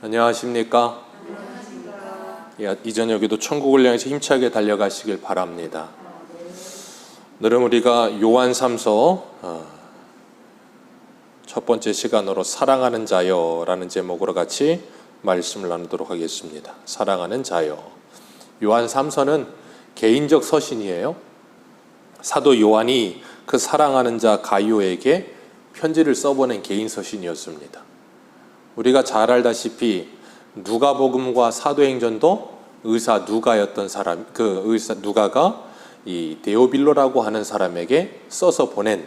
안녕하십니까? 이 저녁에도 천국을 향해서 힘차게 달려가시길 바랍니다. 오늘은 우리가 요한3서 첫 번째 시간으로 사랑하는 자여 라는 제목으로 같이 말씀을 나누도록 하겠습니다. 사랑하는 자여. 요한3서는 개인적 서신이에요. 사도 요한이 그 사랑하는 자 가이오에게 편지를 써보낸 개인 서신이었습니다. 우리가 잘 알다시피 누가복음과 사도행전도 의사 누가였던 사람, 그 의사 누가가 이 데오빌로라고 하는 사람에게 써서 보낸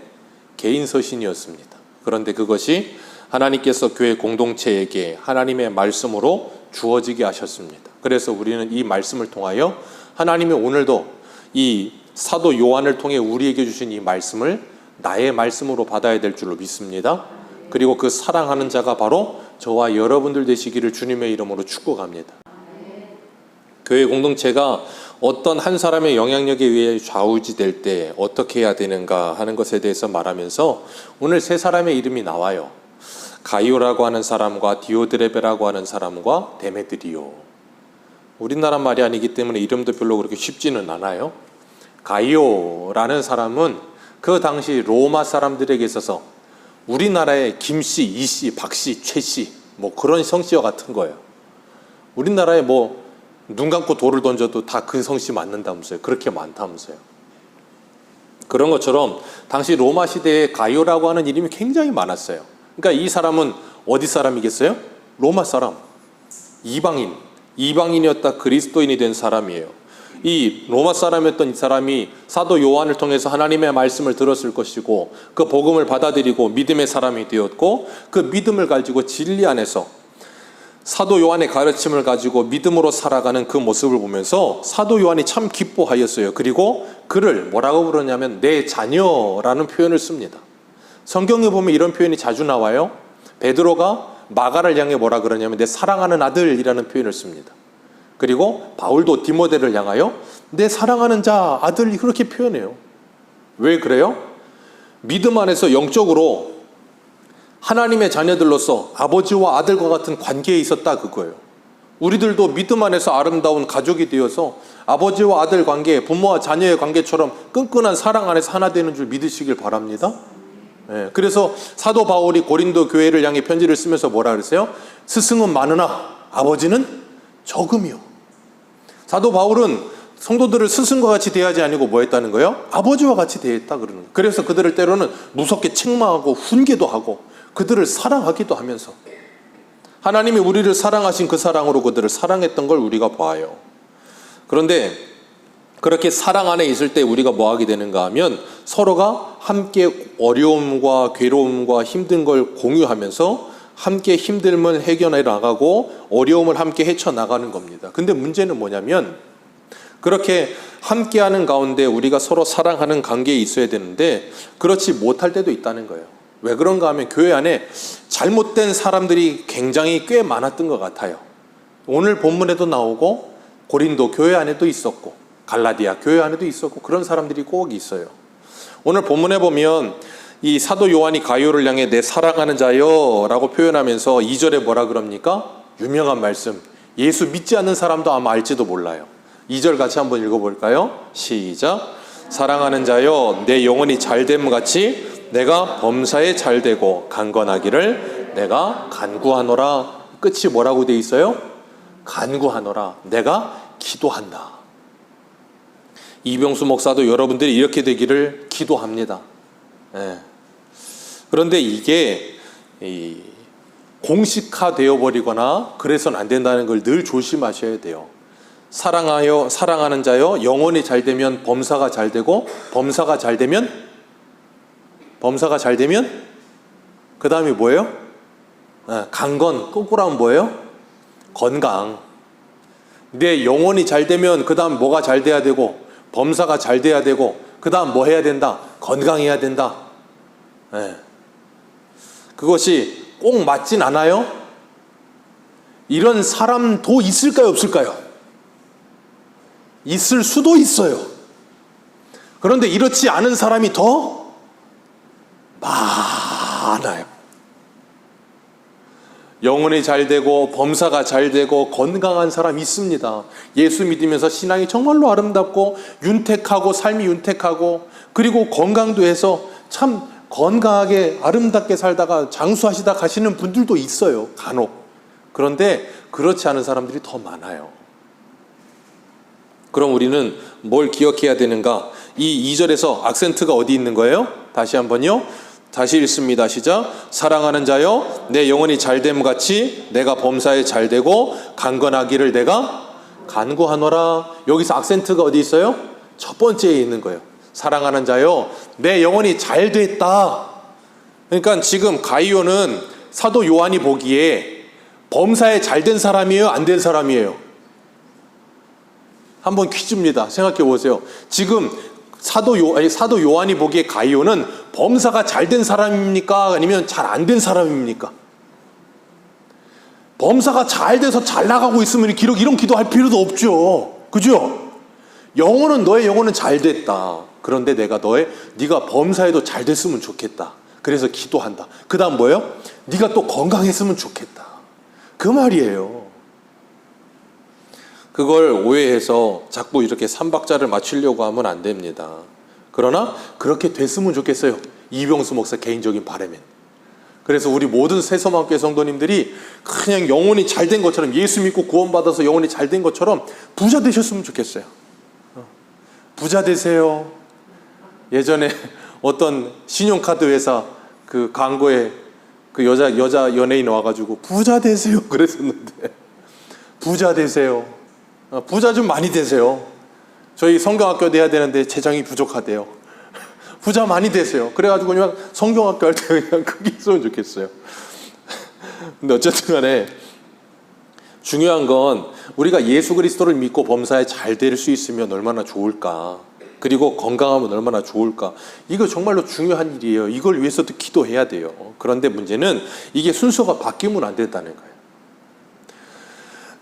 개인 서신이었습니다. 그런데 그것이 하나님께서 교회 공동체에게 하나님의 말씀으로 주어지게 하셨습니다. 그래서 우리는 이 말씀을 통하여 하나님이 오늘도 이 사도 요한을 통해 우리에게 주신 이 말씀을 나의 말씀으로 받아야 될 줄로 믿습니다. 그리고 그 사랑하는 자가 바로 저와 여러분들 되시기를 주님의 이름으로 축복합니다. 교회 공동체가 어떤 한 사람의 영향력에 의해 좌우지될 때 어떻게 해야 되는가 하는 것에 대해서 말하면서 오늘 세 사람의 이름이 나와요. 가이오라고 하는 사람과 디오드레베라고 하는 사람과 데메드리오. 우리나라 말이 아니기 때문에 이름도 별로 그렇게 쉽지는 않아요. 가이오라는 사람은 그 당시 로마 사람들에게 있어서 우리나라의 김씨, 이씨, 박씨, 최씨 뭐 그런 성씨와 같은 거예요. 우리나라에 뭐 눈 감고 돌을 던져도 다 그 성씨 맞는다면서요. 그렇게 많다면서요. 그런 것처럼 당시 로마 시대에 가이오라고 하는 이름이 굉장히 많았어요. 그러니까 이 사람은 어디 사람이겠어요? 로마 사람, 이방인이었다 그리스도인이 된 사람이에요. 이 로마 사람이었던 이 사람이 사도 요한을 통해서 하나님의 말씀을 들었을 것이고 그 복음을 받아들이고 믿음의 사람이 되었고 그 믿음을 가지고 진리 안에서 사도 요한의 가르침을 가지고 믿음으로 살아가는 그 모습을 보면서 사도 요한이 참 기뻐하였어요. 그리고 그를 뭐라고 부르냐면 내 자녀라는 표현을 씁니다. 성경에 보면 이런 표현이 자주 나와요. 베드로가 마가를 향해 뭐라 그러냐면 내 사랑하는 아들이라는 표현을 씁니다. 그리고 바울도 디모데를 향하여 내 사랑하는 자 아들 그렇게 표현해요. 왜 그래요? 믿음 안에서 영적으로 하나님의 자녀들로서 아버지와 아들과 같은 관계에 있었다 그거예요. 우리들도 믿음 안에서 아름다운 가족이 되어서 아버지와 아들 관계, 부모와 자녀의 관계처럼 끈끈한 사랑 안에서 하나 되는 줄 믿으시길 바랍니다. 그래서 사도 바울이 고린도 교회를 향해 편지를 쓰면서 뭐라 그랬어요? 스승은 많으나 아버지는 적음이요. 사도 바울은 성도들을 스승과 같이 대하지 아니고 뭐 했다는 거예요? 아버지와 같이 대했다 그러는 거예요. 그래서 그들을 때로는 무섭게 책망하고 훈계도 하고 그들을 사랑하기도 하면서 하나님이 우리를 사랑하신 그 사랑으로 그들을 사랑했던 걸 우리가 봐요. 그런데 그렇게 사랑 안에 있을 때 우리가 뭐 하게 되는가 하면 서로가 함께 어려움과 괴로움과 힘든 걸 공유하면서 함께 힘듦을 해결해 나가고 어려움을 함께 헤쳐나가는 겁니다. 근데 문제는 뭐냐면 그렇게 함께하는 가운데 우리가 서로 사랑하는 관계에 있어야 되는데 그렇지 못할 때도 있다는 거예요. 왜 그런가 하면 교회 안에 잘못된 사람들이 굉장히 꽤 많았던 것 같아요. 오늘 본문에도 나오고 고린도 교회 안에도 있었고 갈라디아 교회 안에도 있었고 그런 사람들이 꼭 있어요. 오늘 본문에 보면 이 사도 요한이 가이오를 향해 내 사랑하는 자여 라고 표현하면서 2절에 뭐라 그럽니까? 유명한 말씀, 예수 믿지 않는 사람도 아마 알지도 몰라요. 2절 같이 한번 읽어볼까요? 시작. 사랑하는 자여 내 영혼이 잘됨 같이 내가 범사에 잘되고 강건하기를 내가 간구하노라. 끝이 뭐라고 돼 있어요? 간구하노라. 내가 기도한다. 이병수 목사도 여러분들이 이렇게 되기를 기도합니다. 그런데 이게 공식화되어 버리거나 그래서는 안 된다는 걸 늘 조심하셔야 돼요. 사랑하는 자여 영혼이 잘되면 범사가 잘되고 범사가 잘되면 그 다음이 뭐예요? 강건, 거꾸로 하면 뭐예요? 건강. 내 영혼이 잘되면 그 다음 뭐가 잘 돼야 되고 범사가 잘 돼야 되고 그 다음 뭐 해야 된다? 건강해야 된다. 그것이 꼭 맞진 않아요? 이런 사람도 있을까요? 없을까요? 있을 수도 있어요. 그런데 이렇지 않은 사람이 더 많아요. 영혼이 잘 되고 범사가 잘 되고 건강한 사람 있습니다. 예수 믿으면서 신앙이 정말로 아름답고 윤택하고 삶이 윤택하고 그리고 건강도 해서 참 건강하게 아름답게 살다가 장수하시다 가시는 분들도 있어요. 간혹. 그런데 그렇지 않은 사람들이 더 많아요. 그럼 우리는 뭘 기억해야 되는가? 이 2절에서 악센트가 어디 있는 거예요? 다시 한번요. 다시 읽습니다. 시작. 사랑하는 자여, 내 영혼이 잘됨 같이 내가 범사에 잘되고 강건하기를 내가 간구하노라. 여기서 악센트가 어디 있어요? 첫 번째에 있는 거예요. 사랑하는 자여, 내 영혼이 잘됐다. 그러니까 지금 가이오는 사도 요한이 보기에 범사에 잘된 사람이에요? 안 된 사람이에요? 한번 퀴즈입니다. 생각해 보세요. 지금 사도 요한이 보기에 가이오는 범사가 잘된 사람입니까? 아니면 잘 안 된 사람입니까? 범사가 잘 돼서 잘 나가고 있으면 이런 기도할 필요도 없죠. 그죠? 너의 영혼은 잘 됐다. 그런데 네가 범사에도 잘 됐으면 좋겠다. 그래서 기도한다. 그 다음 뭐예요? 네가 또 건강했으면 좋겠다. 그 말이에요. 그걸 오해해서 자꾸 이렇게 삼박자를 맞추려고 하면 안 됩니다. 그러나 그렇게 됐으면 좋겠어요. 이병수 목사 개인적인 바람엔. 그래서 우리 모든 새소망교회 성도님들이 그냥 영혼이 잘된 것처럼, 예수 믿고 구원받아서 영혼이 잘된 것처럼 부자 되셨으면 좋겠어요. 부자 되세요. 예전에 어떤 신용카드 회사 그 광고에 그 여자 연예인 와가지고 부자 되세요 그랬었는데, 부자 되세요. 부자 좀 많이 되세요. 저희 성경학교 돼야 되는데 재정이 부족하대요. 부자 많이 되세요. 그래가지고 그냥 성경학교 할 때 그냥 크게 했으면 좋겠어요. 근데 어쨌든 간에 중요한 건 우리가 예수 그리스도를 믿고 범사에 잘 될 수 있으면 얼마나 좋을까. 그리고 건강하면 얼마나 좋을까. 이거 정말로 중요한 일이에요. 이걸 위해서도 기도해야 돼요. 그런데 문제는 이게 순서가 바뀌면 안 된다는 거예요.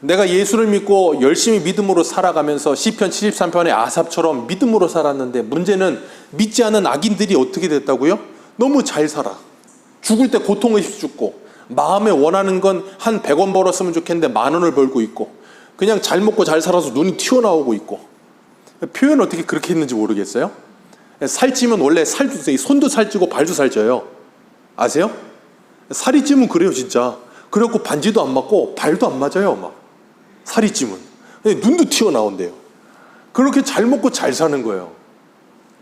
내가 예수를 믿고 열심히 믿음으로 살아가면서 시편 73편의 아삽처럼 믿음으로 살았는데, 문제는 믿지 않은 악인들이 어떻게 됐다고요? 너무 잘 살아. 죽을 때 고통 없이 죽고, 마음에 원하는 건 한 100원 벌었으면 좋겠는데 10,000원을 벌고 있고, 그냥 잘 먹고 잘 살아서 눈이 튀어나오고 있고. 표현 어떻게 그렇게 했는지 모르겠어요? 살찌면 원래 손도 살찌고 발도 살쪄요. 아세요? 살이 찌면 그래요 진짜. 그래갖고 반지도 안 맞고 발도 안 맞아요 막. 살이 찌면 눈도 튀어나온대요. 그렇게 잘 먹고 잘 사는 거예요.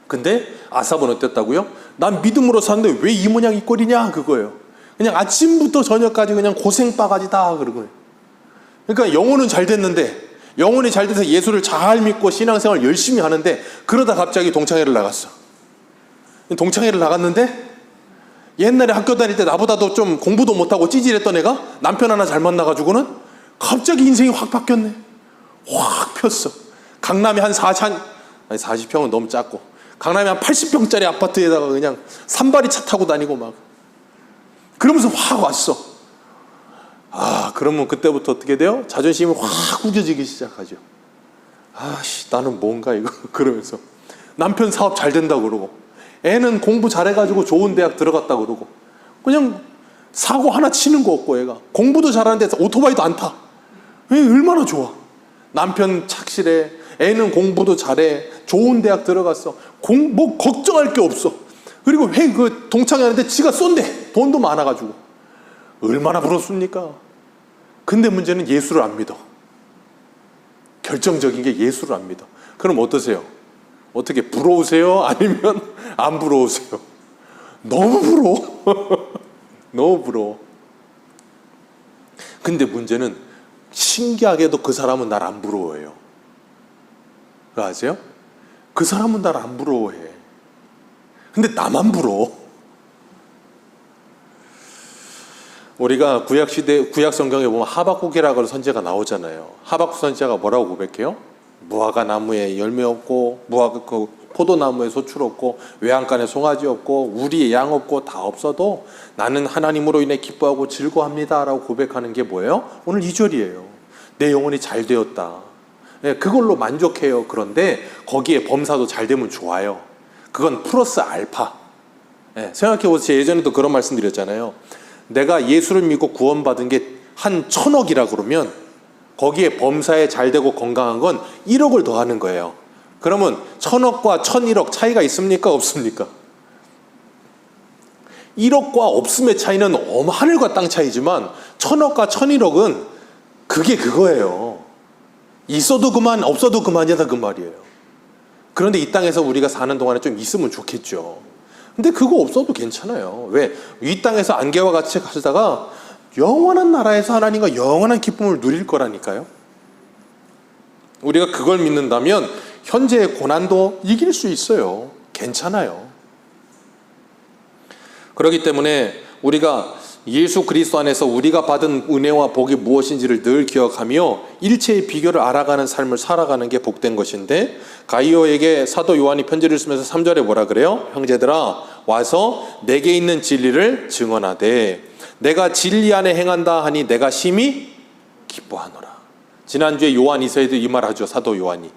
근데 아삽은 어땠다고요? 난 믿음으로 사는데 왜 이 모양 이 꼴이냐 그거예요. 그냥 아침부터 저녁까지 그냥 고생바가지다 그런 거예요. 그러니까 영혼은 잘 됐는데, 영혼이 잘 돼서 예수를 잘 믿고 신앙생활 열심히 하는데, 그러다 갑자기 동창회를 나갔어. 동창회를 나갔는데 옛날에 학교 다닐 때 나보다도 좀 공부도 못하고 찌질했던 애가 남편 하나 잘 만나가지고는 갑자기 인생이 확 바뀌었네. 확 폈어. 강남에 한 40평은 너무 작고, 강남에 한 80평짜리 아파트에다가 그냥 산발이 차 타고 다니고 막 그러면서 확 왔어. 그러면 그때부터 어떻게 돼요? 자존심이 확 구겨지기 시작하죠. 나는 뭔가 이거 그러면서 남편 사업 잘 된다고 그러고, 애는 공부 잘해가지고 좋은 대학 들어갔다고 그러고, 그냥 사고 하나 치는 거 없고, 애가 공부도 잘하는데 오토바이도 안 타. 얼마나 좋아. 남편 착실해, 애는 공부도 잘해, 좋은 대학 들어갔어. 뭐 걱정할 게 없어. 그리고 그 동창회 하는데 지가 쏜대. 돈도 많아가지고. 얼마나 부럽습니까? 근데 문제는 예수를 안 믿어. 결정적인 게 예수를 안 믿어. 그럼 어떠세요? 어떻게 부러우세요? 아니면 안 부러우세요? 너무 부러워. 너무 부러워. 근데 문제는 신기하게도 그 사람은 날 안 부러워해요. 그거 아세요? 그 사람은 날 안 부러워해. 근데 나만 부러워. 우리가 구약 성경에 보면 하박국이라고 선지자가 나오잖아요. 하박국 선지자가 뭐라고 고백해요? 무화과 나무에 열매 없고, 포도나무에 소출 없고, 외양간에 송아지 없고, 우리의 양 없고, 다 없어도 나는 하나님으로 인해 기뻐하고 즐거워합니다 라고 고백하는 게 뭐예요? 오늘 2절이에요. 내 영혼이 잘 되었다. 그걸로 만족해요. 그런데 거기에 범사도 잘 되면 좋아요. 그건 플러스 알파. 생각해보세요. 예전에도 그런 말씀 드렸잖아요. 내가 예수를 믿고 구원받은 게 한 1,000억이라 그러면 거기에 범사에 잘 되고 건강한 건 1억을 더하는 거예요. 그러면 1,000억과 1,001억 차이가 있습니까? 없습니까? 1억과 없음의 차이는 하늘과 땅 차이지만 1,000억과 1,001억은 그게 그거예요. 있어도 그만 없어도 그만이다 그 말이에요. 그런데 이 땅에서 우리가 사는 동안에 좀 있으면 좋겠죠. 근데 그거 없어도 괜찮아요. 왜? 이 땅에서 안개와 같이 가시다가 영원한 나라에서 하나님과 영원한 기쁨을 누릴 거라니까요. 우리가 그걸 믿는다면 현재의 고난도 이길 수 있어요. 괜찮아요. 그렇기 때문에 우리가 예수 그리스도 안에서 우리가 받은 은혜와 복이 무엇인지를 늘 기억하며 일체의 비결을 알아가는 삶을 살아가는 게 복된 것인데, 가이오에게 사도 요한이 편지를 쓰면서 3절에 뭐라 그래요? 형제들아 와서 내게 있는 진리를 증언하되 내가 진리 안에 행한다 하니 내가 심히 기뻐하노라. 지난주에 요한 이서에도 이 말 하죠. 사도 요한이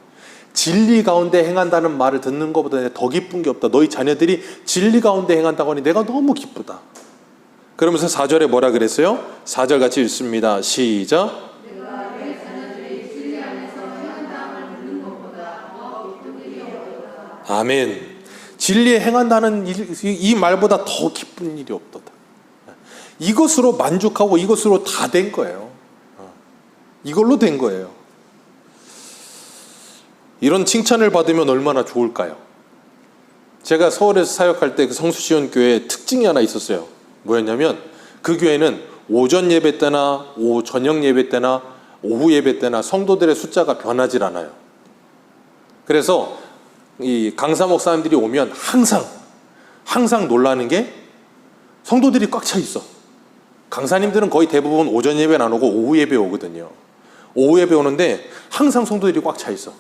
진리 가운데 행한다는 말을 듣는 것보다 더 기쁜 게 없다. 너희 자녀들이 진리 가운데 행한다고 하니 내가 너무 기쁘다. 그러면서 4절에 뭐라 그랬어요? 4절 같이 읽습니다. 시작. 아멘. 진리에 행한다는 이 말보다 더 기쁜 일이 없도다. 이것으로 만족하고 이것으로 다 된 거예요. 이걸로 된 거예요. 이런 칭찬을 받으면 얼마나 좋을까요? 제가 서울에서 사역할 때 그 성수시온 교회에 특징이 하나 있었어요. 뭐였냐면 그 교회는 오전 예배 때나 저녁 예배 때나 오후 예배 때나 성도들의 숫자가 변하질 않아요. 그래서 이 강사 목사님들이 오면 항상 놀라는 게 성도들이 꽉 차 있어. 강사님들은 거의 대부분 오전 예배 안 오고 오후 예배 오거든요. 오후 예배 오는데 항상 성도들이 꽉 차 있어.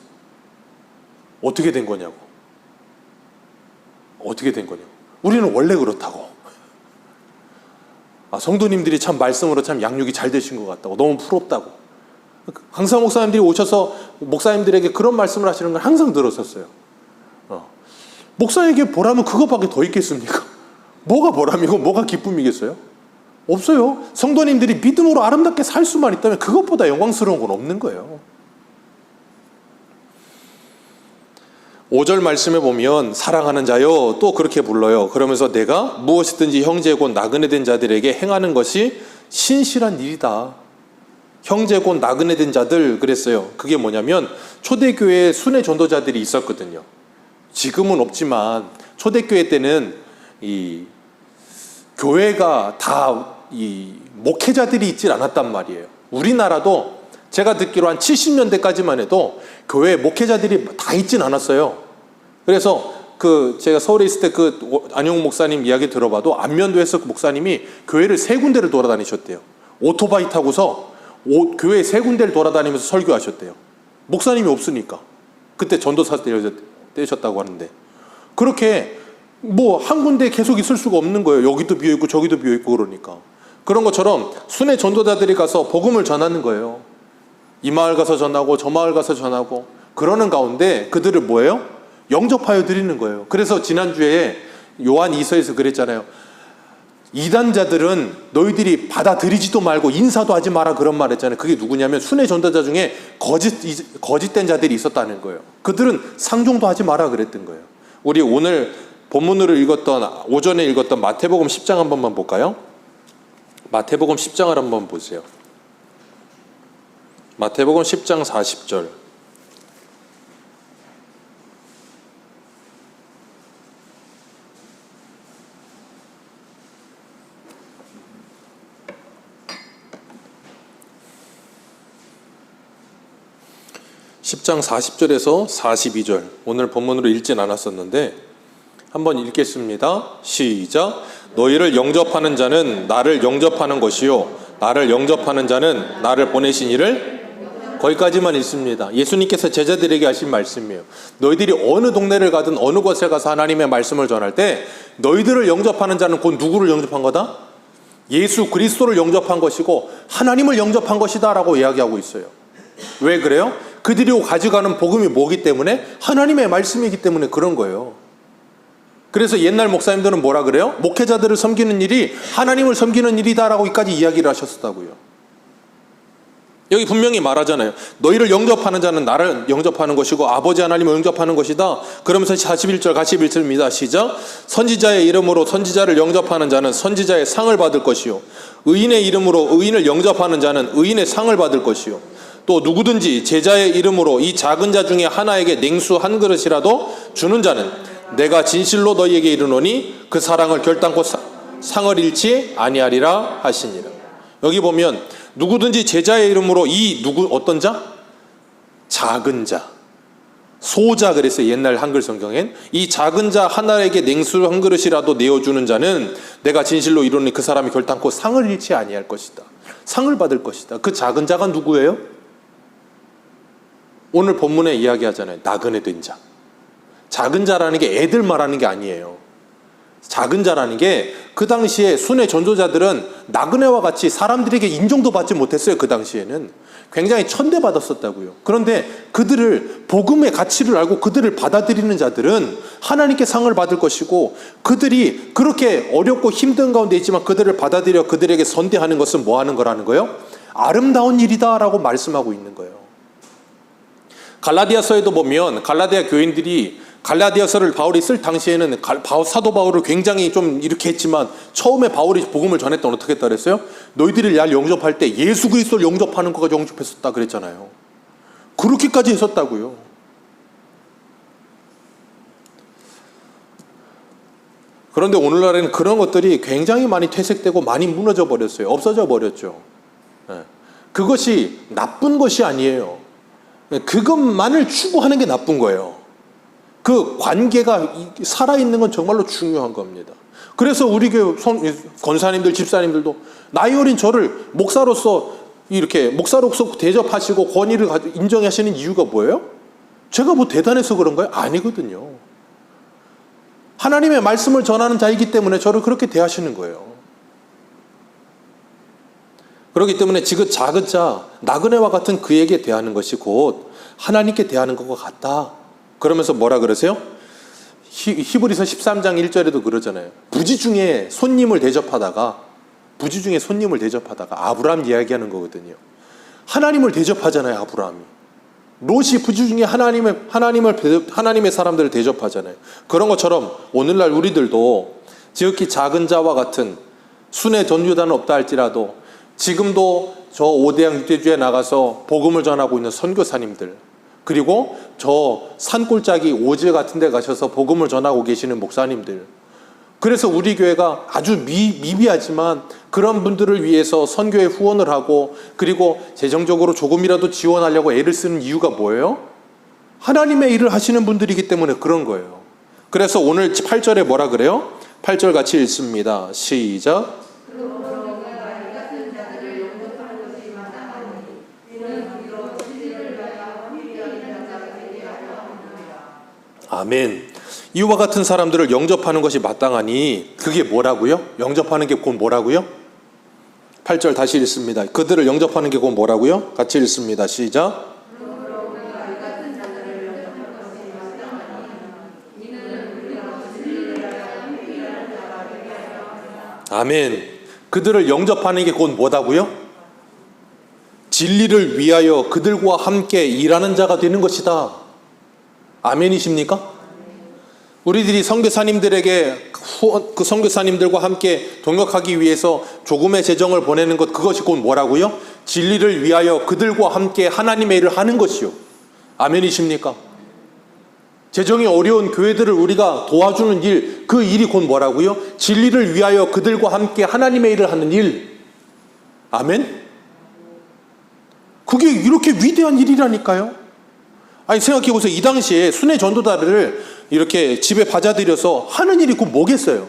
어떻게 된 거냐고. 어떻게 된 거냐고. 우리는 원래 그렇다고. 성도님들이 참 말씀으로 참 양육이 잘 되신 것 같다고. 너무 부럽다고. 강사 목사님들이 오셔서 목사님들에게 그런 말씀을 하시는 걸 항상 들었었어요. 목사에게 보람은 그것밖에 더 있겠습니까? 뭐가 보람이고 뭐가 기쁨이겠어요? 없어요. 성도님들이 믿음으로 아름답게 살 수만 있다면 그것보다 영광스러운 건 없는 거예요. 5절 말씀에 보면 사랑하는 자여 또 그렇게 불러요. 그러면서 내가 무엇이든지 형제 곧 나그네 된 자들에게 행하는 것이 신실한 일이다. 형제 곧 나그네 된 자들 그랬어요. 그게 뭐냐면 초대교회에 순회 전도자들이 있었거든요. 지금은 없지만 초대교회 때는 이 교회가 다 이 목회자들이 있질 않았단 말이에요. 우리나라도 제가 듣기로 한 70년대까지만 해도 교회에 목회자들이 다 있진 않았어요. 그래서 제가 서울에 있을 때 안용 목사님 이야기 들어봐도 안면도에서 그 목사님이 교회를 3군데를 돌아다니셨대요. 오토바이 타고서 교회 3군데를 돌아다니면서 설교하셨대요. 목사님이 없으니까. 그때 전도사 떼셨다고 하는데, 그렇게 한 군데 계속 있을 수가 없는 거예요. 여기도 비어있고 저기도 비어있고 그러니까. 그런 것처럼 순회 전도자들이 가서 복음을 전하는 거예요. 이 마을 가서 전하고 저 마을 가서 전하고 그러는 가운데 그들을 뭐예요? 영접하여 드리는 거예요. 그래서 지난주에 요한 이서에서 그랬잖아요. 이단자들은 너희들이 받아들이지도 말고 인사도 하지 마라 그런 말 했잖아요. 그게 누구냐면 순회 전도자 중에 거짓된 자들이 있었다는 거예요. 그들은 상종도 하지 마라 그랬던 거예요. 우리 오늘 본문으로 오전에 읽었던 마태복음 10장 한 번만 볼까요? 마태복음 10장을 한번 보세요. 마태복음 10장 40절. (10장 40절에서 42절) 오늘 본문으로 읽진 않았었는데 한번 읽겠습니다. 시작. 너희를 영접하는 자는 나를 영접하는 것이요 나를 영접하는 자는 나를 보내신 이를, 거기까지만 읽습니다. 예수님께서 제자들에게 하신 말씀이에요. 너희들이 어느 동네를 가든 어느 곳에 가서 하나님의 말씀을 전할 때 너희들을 영접하는 자는 곧 누구를 영접한 거다? 예수 그리스도를 영접한 것이고 하나님을 영접한 것이다 라고 이야기하고 있어요. 왜 그래요? 그들이 가져가는 복음이 뭐기 때문에? 하나님의 말씀이기 때문에 그런 거예요. 그래서 옛날 목사님들은 뭐라 그래요? 목회자들을 섬기는 일이 하나님을 섬기는 일이다라고 여기까지 이야기를 하셨다고요. 여기 분명히 말하잖아요. 너희를 영접하는 자는 나를 영접하는 것이고 아버지 하나님을 영접하는 것이다. 그러면서 41절 같이 읽습니다. 시작. 선지자의 이름으로 선지자를 영접하는 자는 선지자의 상을 받을 것이요, 의인의 이름으로 의인을 영접하는 자는 의인의 상을 받을 것이요, 또 누구든지 제자의 이름으로 이 작은 자 중에 하나에게 냉수 한 그릇이라도 주는 자는 내가 진실로 너희에게 이르노니 그 사랑을 결단코 상을 잃지 아니하리라 하시니라. 여기 보면 누구든지 제자의 이름으로 이 어떤 자? 작은 자, 소자 그랬어요. 옛날 한글 성경엔 이 작은 자 하나에게 냉수 한 그릇이라도 내어주는 자는 내가 진실로 이르노니 그 사람이 결단코 상을 잃지 아니할 것이다. 상을 받을 것이다. 그 작은 자가 누구예요? 오늘 본문에 이야기하잖아요. 나그네 된 자. 작은 자라는 게 애들 말하는 게 아니에요. 작은 자라는 게 그 당시에 순회 전도자들은 나그네와 같이 사람들에게 인정도 받지 못했어요. 그 당시에는 굉장히 천대받았었다고요. 그런데 그들을 복음의 가치를 알고 그들을 받아들이는 자들은 하나님께 상을 받을 것이고, 그들이 그렇게 어렵고 힘든 가운데 있지만 그들을 받아들여 그들에게 선대하는 것은 뭐 하는 거라는 거예요? 아름다운 일이다라고 말씀하고 있는 거예요. 갈라디아서에도 보면 갈라디아 교인들이 갈라디아서를 바울이 쓸 당시에는 사도 바울을 굉장히 좀 이렇게 했지만 처음에 바울이 복음을 전했던 어떻게 했다 그랬어요? 너희들이 날 영접할 때 예수 그리스도를 영접하는 거가 영접했었다 그랬잖아요. 그렇게까지 했었다고요. 그런데 오늘날에는 그런 것들이 굉장히 많이 퇴색되고 많이 무너져 버렸어요. 없어져 버렸죠. 그것이 나쁜 것이 아니에요. 그것만을 추구하는 게 나쁜 거예요. 그 관계가 살아있는 건 정말로 중요한 겁니다. 그래서 우리 교회 권사님들, 집사님들도 나이 어린 저를 목사로서 이렇게 목사로서 대접하시고 권위를 인정하시는 이유가 뭐예요? 제가 뭐 대단해서 그런가요? 아니거든요. 하나님의 말씀을 전하는 자이기 때문에 저를 그렇게 대하시는 거예요. 그렇기 때문에 지금 작은 자, 나그네와 같은 그에게 대하는 것이 곧 하나님께 대하는 것과 같다. 그러면서 뭐라 그러세요? 히브리서 13장 1절에도 그러잖아요. 부지 중에 손님을 대접하다가 아브라함 이야기하는 거거든요. 하나님을 대접하잖아요, 아브라함이. 롯이 부지 중에 하나님의 사람들을 대접하잖아요. 그런 것처럼 오늘날 우리들도 지극히 작은 자와 같은 순회 전도자는 없다 할지라도 지금도 저 5대양 6대주에 나가서 복음을 전하고 있는 선교사님들, 그리고 저 산골짜기 오지 같은 데 가셔서 복음을 전하고 계시는 목사님들, 그래서 우리 교회가 아주 미비하지만 그런 분들을 위해서 선교에 후원을 하고 그리고 재정적으로 조금이라도 지원하려고 애를 쓰는 이유가 뭐예요? 하나님의 일을 하시는 분들이기 때문에 그런 거예요. 그래서 오늘 8절에 뭐라 그래요? 8절 같이 읽습니다. 시작. 아멘. 이와 같은 사람들을 영접하는 것이 마땅하니 그게 뭐라고요? 영접하는 게 곧 뭐라고요? 8절 다시 읽습니다. 그들을 영접하는 게 곧 뭐라고요? 같이 읽습니다. 시작. 아멘. 그들을 영접하는 게 곧 뭐다고요? 진리를 위하여 그들과 함께 일하는 자가 되는 것이다. 아멘이십니까? 우리들이 선교사님들에게 그 선교사님들과 함께 동역하기 위해서 조금의 재정을 보내는 것, 그것이 곧 뭐라고요? 진리를 위하여 그들과 함께 하나님의 일을 하는 것이요. 아멘이십니까? 재정이 어려운 교회들을 우리가 도와주는 일, 그 일이 곧 뭐라고요? 진리를 위하여 그들과 함께 하나님의 일을 하는 일. 아멘? 그게 이렇게 위대한 일이라니까요. 아니 생각해 보세요. 이 당시에 순회 전도자들을 이렇게 집에 받아들여서 하는 일이 곧 뭐겠어요?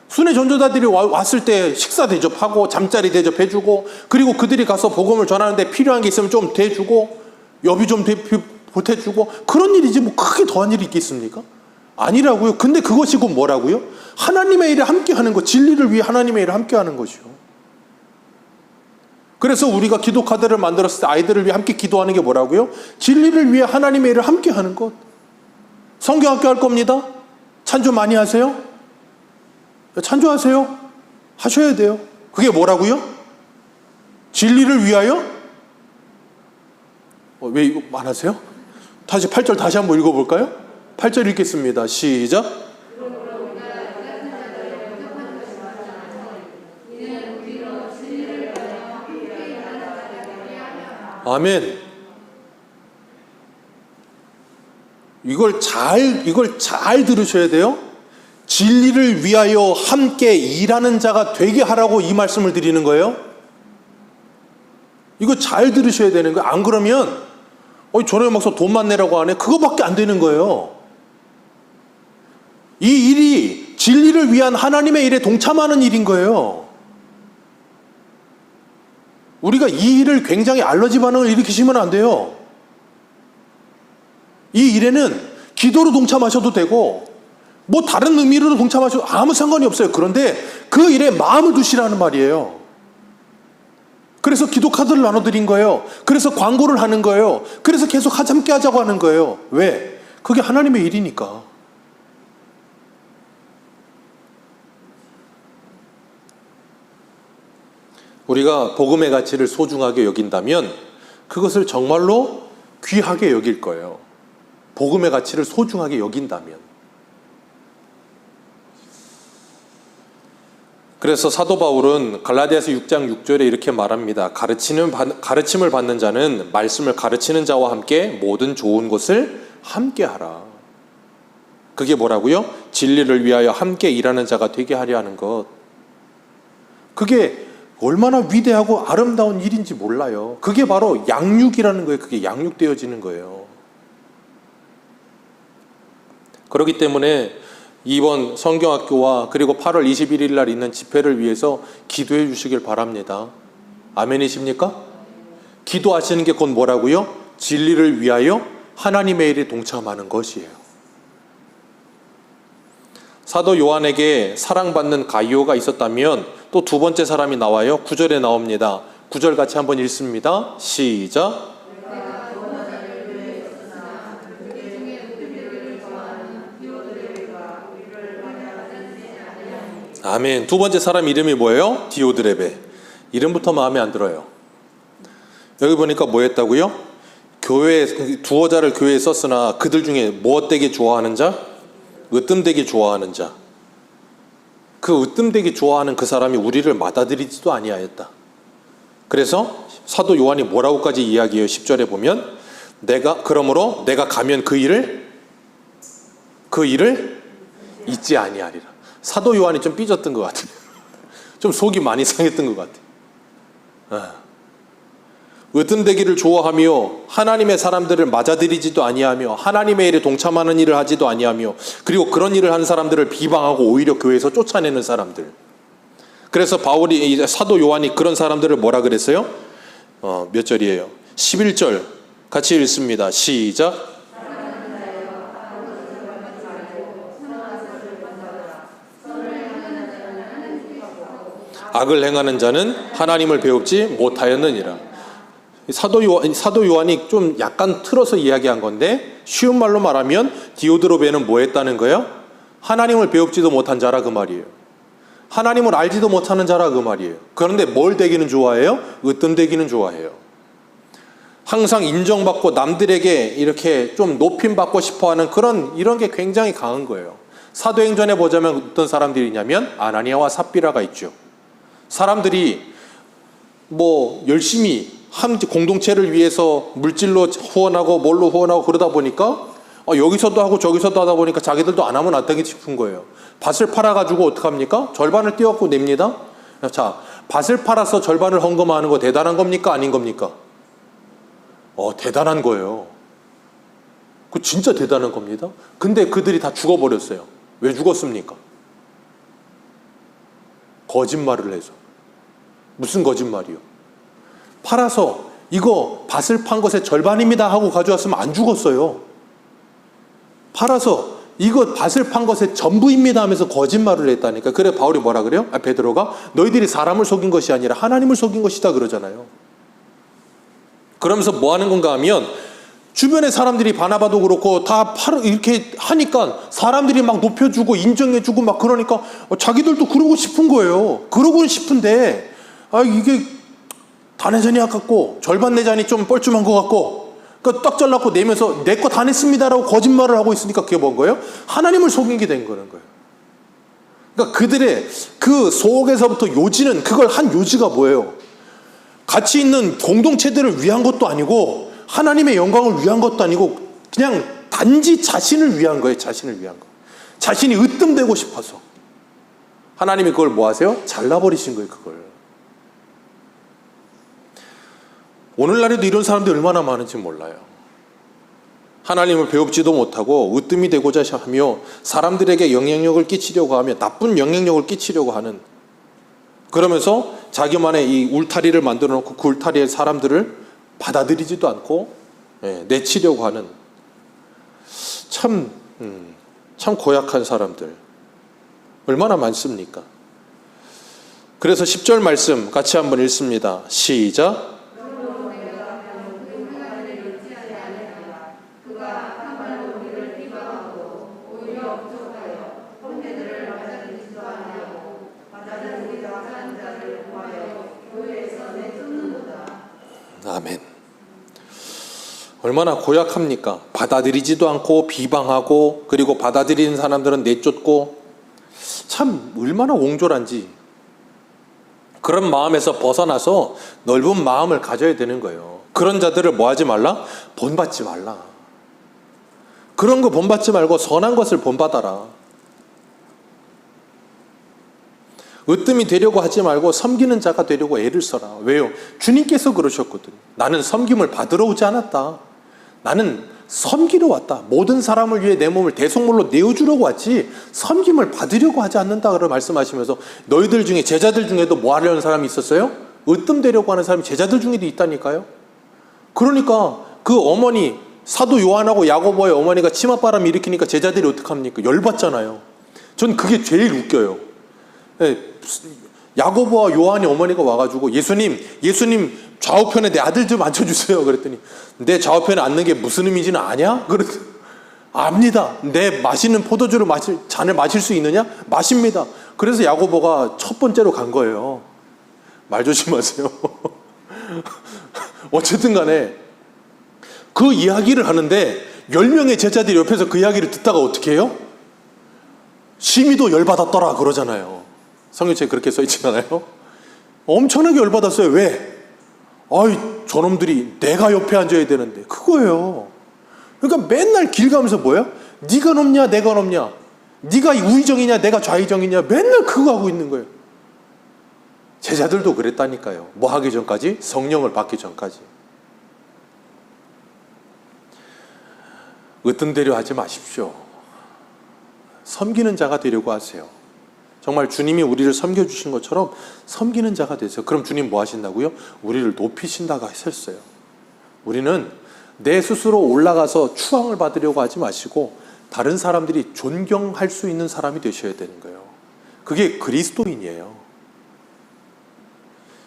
순회 전도자들이 왔을 때 식사 대접하고 잠자리 대접해주고, 그리고 그들이 가서 복음을 전하는데 필요한 게 있으면 좀 대주고 여비 좀 보태주고, 그런 일이지 뭐 크게 더한 일이 있겠습니까? 아니라고요. 근데 그것이 곧 뭐라고요? 하나님의 일을 함께 하는 것, 진리를 위해 하나님의 일을 함께 하는 것이요. 그래서 우리가 기도 카드를 만들었을 때 아이들을 위해 함께 기도하는 게 뭐라고요? 진리를 위해 하나님의 일을 함께 하는 것. 성경학교 할 겁니다. 찬조 많이 하세요? 찬조하세요. 하셔야 돼요. 그게 뭐라고요? 진리를 위하여? 왜 이거 안 하세요? 다시 8절 다시 한번 읽어볼까요? 8절 읽겠습니다. 시작. 아멘. 이걸 잘 들으셔야 돼요. 진리를 위하여 함께 일하는 자가 되게 하라고 이 말씀을 드리는 거예요. 이거 잘 들으셔야 되는 거예요. 안 그러면 저녁 막서 돈만 내라고 하네. 그거밖에 안 되는 거예요. 이 일이 진리를 위한 하나님의 일에 동참하는 일인 거예요. 우리가 이 일을 굉장히 알러지 반응을 일으키시면 안 돼요. 이 일에는 기도로 동참하셔도 되고 뭐 다른 의미로도 동참하셔도 아무 상관이 없어요. 그런데 그 일에 마음을 두시라는 말이에요. 그래서 기도 카드를 나눠드린 거예요. 그래서 광고를 하는 거예요. 그래서 계속 함께 하자고 하는 거예요. 왜? 그게 하나님의 일이니까. 우리가 복음의 가치를 소중하게 여긴다면 그것을 정말로 귀하게 여길 거예요. 복음의 가치를 소중하게 여긴다면. 그래서 사도 바울은 갈라디아서 6장 6절에 이렇게 말합니다. 가르침을 받는 자는 말씀을 가르치는 자와 함께 모든 좋은 것을 함께 하라. 그게 뭐라고요? 진리를 위하여 함께 일하는 자가 되게 하려 하는 것. 그게 얼마나 위대하고 아름다운 일인지 몰라요. 그게 바로 양육이라는 거예요. 그게 양육되어지는 거예요. 그렇기 때문에 이번 성경학교와 그리고 8월 21일 날 있는 집회를 위해서 기도해 주시길 바랍니다. 아멘이십니까? 기도하시는 게 곧 뭐라고요? 진리를 위하여 하나님의 일에 동참하는 것이에요. 사도 요한에게 사랑받는 가이오가 있었다면 또 두 번째 사람이 나와요. 9절에 나옵니다. 9절 같이 한번 읽습니다. 시작. 아멘. 두 번째 사람 이름이 뭐예요? 디오드레베. 이름부터 마음에 안 들어요. 여기 보니까 뭐 했다고요? 교회, 두어자를 교회에 썼으나 그들 중에 무엇되게 좋아하는 자? 으뜸되게 좋아하는 자. 그 으뜸되게 좋아하는 그 사람이 우리를 맞아들이지도 아니하였다. 그래서 사도 요한이 뭐라고까지 이야기해요? 10절에 보면 그러므로 내가 가면 그 일을 잊지 아니하리라. 사도 요한이 좀 삐졌던 것 같아요. 좀 속이 많이 상했던 것 같아요. 으뜸되기를 좋아하며 하나님의 사람들을 맞아들이지도 아니하며 하나님의 일에 동참하는 일을 하지도 아니하며 그리고 그런 일을 하는 사람들을 비방하고 오히려 교회에서 쫓아내는 사람들. 그래서 사도 요한이 그런 사람들을 뭐라 그랬어요? 몇 절이에요? 11절 같이 읽습니다. 시작. 악을 행하는 자는 하나님을 배웁지 못하였느니라. 사도 요한이 좀 약간 틀어서 이야기한 건데 쉬운 말로 말하면 디오드레베는 뭐 했다는 거예요? 하나님을 배웁지도 못한 자라 그 말이에요. 하나님을 알지도 못하는 자라 그 말이에요. 그런데 뭘 되기는 좋아해요? 으뜸되기는 좋아해요. 항상 인정받고 남들에게 이렇게 좀 높임받고 싶어하는 이런 게 굉장히 강한 거예요. 사도행전에 보자면 어떤 사람들이냐면 아나니아와 삽비라가 있죠. 사람들이 열심히 한 공동체를 위해서 물질로 후원하고 뭘로 후원하고 그러다 보니까 여기서도 하고 저기서도 하다 보니까 자기들도 안 하면 안 되겠지 싶은 거예요. 밭을 팔아가지고 어떡합니까? 절반을 떼어갖고 냅니다. 자, 밭을 팔아서 절반을 헌금하는 거 대단한 겁니까? 아닌 겁니까? 대단한 거예요. 그 진짜 대단한 겁니다. 근데 그들이 다 죽어버렸어요. 왜 죽었습니까? 거짓말을 해서. 무슨 거짓말이요? 팔아서 이거 밭을 판 것의 절반입니다 하고 가져왔으면 안 죽었어요. 팔아서 이거 밭을 판 것의 전부입니다 하면서 거짓말을 했다니까. 그래 바울이 뭐라 그래요? 베드로가 너희들이 사람을 속인 것이 아니라 하나님을 속인 것이다 그러잖아요. 그러면서 뭐 하는 건가 하면 주변의 사람들이 바나바도 그렇고 다 이렇게 하니까 사람들이 막 높여주고 인정해주고 막 그러니까 자기들도 그러고 싶은 거예요. 그러고는 싶은데 이게 다 내 잔이 아깝고 절반 내 잔이 좀 뻘쭘한 것 같고 그러니까 딱 잘라고 내면서 내 거 다 냈습니다라고 거짓말을 하고 있으니까 그게 뭔 거예요? 하나님을 속이게 된 거는 거예요. 그러니까 그들의 그 속에서부터 요지는 그걸 한 요지가 뭐예요? 같이 있는 공동체들을 위한 것도 아니고 하나님의 영광을 위한 것도 아니고 그냥 단지 자신을 위한 거예요. 자신을 위한 거. 자신이 으뜸되고 싶어서. 하나님이 그걸 뭐 하세요? 잘라버리신 거예요. 그걸. 오늘날에도 이런 사람들이 얼마나 많은지 몰라요. 하나님을 배웁지도 못하고 으뜸이 되고자 하며 사람들에게 영향력을 끼치려고 하며 나쁜 영향력을 끼치려고 하는, 그러면서 자기만의 이 울타리를 만들어 놓고 그 울타리의 사람들을 받아들이지도 않고 내치려고 하는 참 고약한 사람들 얼마나 많습니까? 그래서 10절 말씀 같이 한번 읽습니다. 시작. 아멘. 얼마나 고약합니까? 받아들이지도 않고 비방하고 그리고 받아들이는 사람들은 내쫓고 참 얼마나 옹졸한지. 그런 마음에서 벗어나서 넓은 마음을 가져야 되는 거예요. 그런 자들을 뭐 하지 말라? 본받지 말라. 그런 거 본받지 말고 선한 것을 본받아라. 으뜸이 되려고 하지 말고 섬기는 자가 되려고 애를 써라. 왜요? 주님께서 그러셨거든요. 나는 섬김을 받으러 오지 않았다. 나는 섬기러 왔다. 모든 사람을 위해 내 몸을 대속물로 내어주려고 왔지 섬김을 받으려고 하지 않는다고 말씀하시면서 너희들 중에 제자들 중에도 뭐 하려는 사람이 있었어요? 으뜸되려고 하는 사람이 제자들 중에도 있다니까요. 그러니까 그 어머니 사도 요한하고 야고보의 어머니가 치맛바람 일으키니까 제자들이 어떡합니까? 열받잖아요. 전 그게 제일 웃겨요. 야고보와 요한의 어머니가 와가지고 예수님 좌우편에 내 아들 좀 앉혀주세요. 그랬더니 내 좌우편에 앉는 게 무슨 의미인지는 아냐? 그랬더니 압니다. 내 마시는 포도주를 잔을 마실 수 있느냐? 마십니다. 그래서 야고보가 첫 번째로 간 거예요. 말 조심하세요. 어쨌든 간에 그 이야기를 하는데 10명의 제자들이 옆에서 그 이야기를 듣다가 어떻게 해요? 심히도 열받았더라 그러잖아요. 성경책에 그렇게 써있지 않아요? 엄청나게 열받았어요. 왜? 저놈들이 내가 옆에 앉아야 되는데. 그거예요. 그러니까 맨날 길 가면서 뭐예요? 네가 높냐 내가 높냐, 네가 우의정이냐 내가 좌의정이냐, 맨날 그거 하고 있는 거예요. 제자들도 그랬다니까요. 뭐 하기 전까지? 성령을 받기 전까지. 으뜸되려 하지 마십시오. 섬기는 자가 되려고 하세요. 정말 주님이 우리를 섬겨주신 것처럼 섬기는 자가 되세요. 그럼 주님 뭐 하신다고요? 우리를 높이신다고 하셨어요. 우리는 내 스스로 올라가서 추앙을 받으려고 하지 마시고 다른 사람들이 존경할 수 있는 사람이 되셔야 되는 거예요. 그게 그리스도인이에요.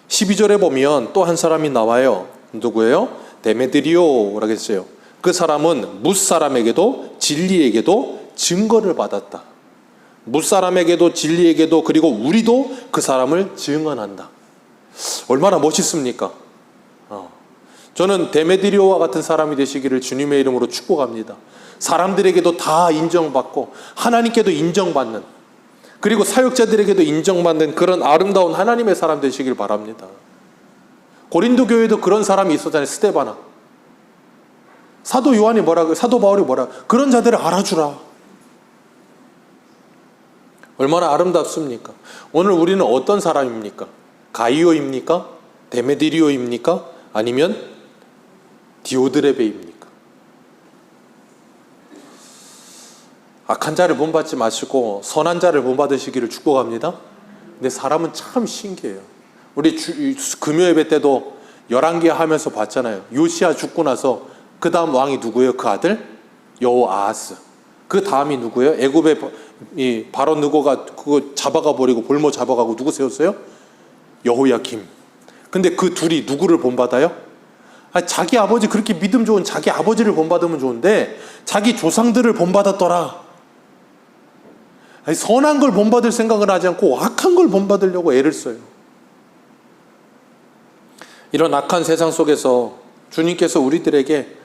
12절에 보면 또 한 사람이 나와요. 누구예요? 데메드리오라고 했어요. 그 사람은 뭇사람에게도 진리에게도 증거를 받았다. 뭇사람에게도 진리에게도 그리고 우리도 그 사람을 증언한다. 얼마나 멋있습니까? 저는 데메드리오와 같은 사람이 되시기를 주님의 이름으로 축복합니다. 사람들에게도 다 인정받고 하나님께도 인정받는, 그리고 사역자들에게도 인정받는 그런 아름다운 하나님의 사람 되시길 바랍니다. 고린도 교회도 그런 사람이 있었잖아요. 스데바나. 사도 요한이 뭐라고, 사도 바울이 뭐라고, 그런 자들을 알아주라. 얼마나 아름답습니까? 오늘 우리는 어떤 사람입니까? 가이오입니까? 데메드리오입니까? 아니면 디오드레베입니까? 악한 자를 본받지 마시고 선한 자를 본받으시기를 축복합니다. 근데 사람은 참 신기해요. 우리 금요 예배 때도 11개 하면서 봤잖아요. 요시야 죽고 나서 그 다음 왕이 누구예요? 그 아들? 여호아하스. 그 다음이 누구예요? 애굽의 이 바로 느고가 그거 잡아가 버리고 볼모 잡아가고 누구 세웠어요? 여호야김. 근데 그 둘이 누구를 본받아요? 자기 아버지 그렇게 믿음 좋은 자기 아버지를 본받으면 좋은데 자기 조상들을 본받았더라. 선한 걸 본받을 생각을 하지 않고 악한 걸 본받으려고 애를 써요. 이런 악한 세상 속에서 주님께서 우리들에게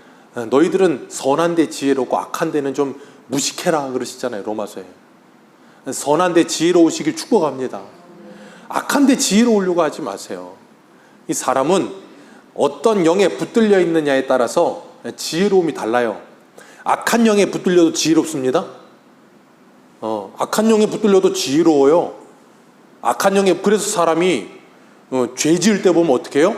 너희들은 선한 데 지혜롭고 악한 데는 좀 무식해라 그러시잖아요. 로마서에. 선한 데 지혜로우시길 축복합니다. 악한 데 지혜로우려고 하지 마세요. 이 사람은 어떤 영에 붙들려 있느냐에 따라서 지혜로움이 달라요. 악한 영에 붙들려도 지혜롭습니다. 악한 영에 붙들려도 지혜로워요. 악한 영에, 그래서 사람이 죄 지을 때 보면 어떻게 해요?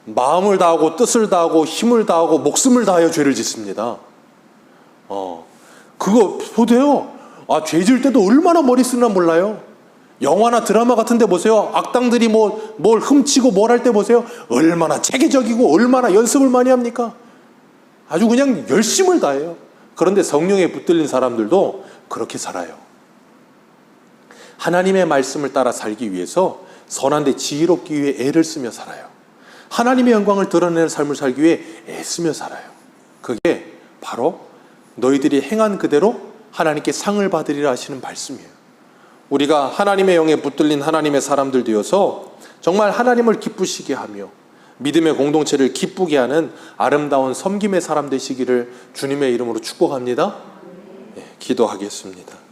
마음을 다하고 뜻을 다하고 힘을 다하고 목숨을 다하여 죄를 짓습니다. 그거 보세요. 죄 지을 때도 얼마나 머리 쓰나 몰라요. 영화나 드라마 같은 데 보세요. 악당들이 뭘 훔치고 뭘 할 때 보세요. 얼마나 체계적이고 얼마나 연습을 많이 합니까? 아주 그냥 열심을 다해요. 그런데 성령에 붙들린 사람들도 그렇게 살아요. 하나님의 말씀을 따라 살기 위해서 선한데 지혜롭기 위해 애를 쓰며 살아요. 하나님의 영광을 드러내는 삶을 살기 위해 애쓰며 살아요. 그게 바로 너희들이 행한 그대로 하나님께 상을 받으리라 하시는 말씀이에요. 우리가 하나님의 영에 붙들린 하나님의 사람들 되어서 정말 하나님을 기쁘시게 하며 믿음의 공동체를 기쁘게 하는 아름다운 섬김의 사람 되시기를 주님의 이름으로 축복합니다. 기도하겠습니다.